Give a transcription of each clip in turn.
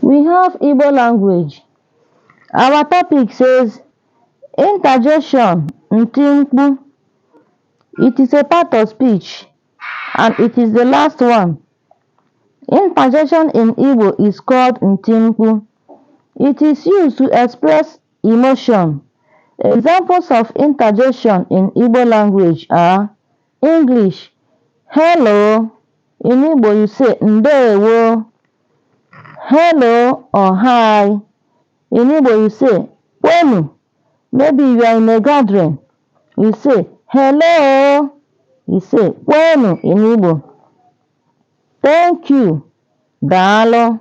We have Igbo language. Our topic says interjection, Ntimkpu. It is a part of speech and it is the last one. Interjection in Igbo is called Ntimkpu. It is used to express emotion. Examples of interjection in Igbo language are English, hello. In Igbo you say ndewo. Hello or hi. In Igbo you say kwenu. Maybe you are in a gathering. You say hello. You say kwenu in Igbo. Thank you. Daalụ.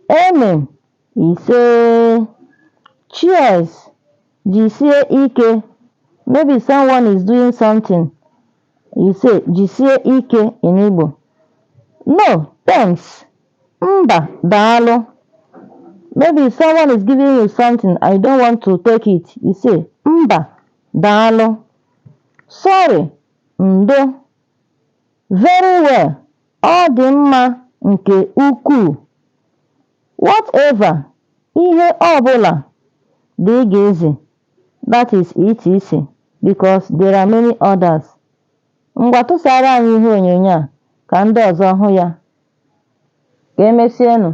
Amen. You say cheers. Jisie ike. Maybe someone is doing something. You say jisie ike in Igbo. No, thanks. Mba, daalụ. Maybe someone is giving you something, I don't want to take it. You say mba, daalụ. Sorry, ndo. Very well, ọ dị mma nke ukwuu. Whatever, ihe ọbụla, dị ga-ezi. That is etc. because there are many others. Ngwa tụsara anyị ihe onyonyo a ka ndị ọzọ hụ ya. Ka emesienụ.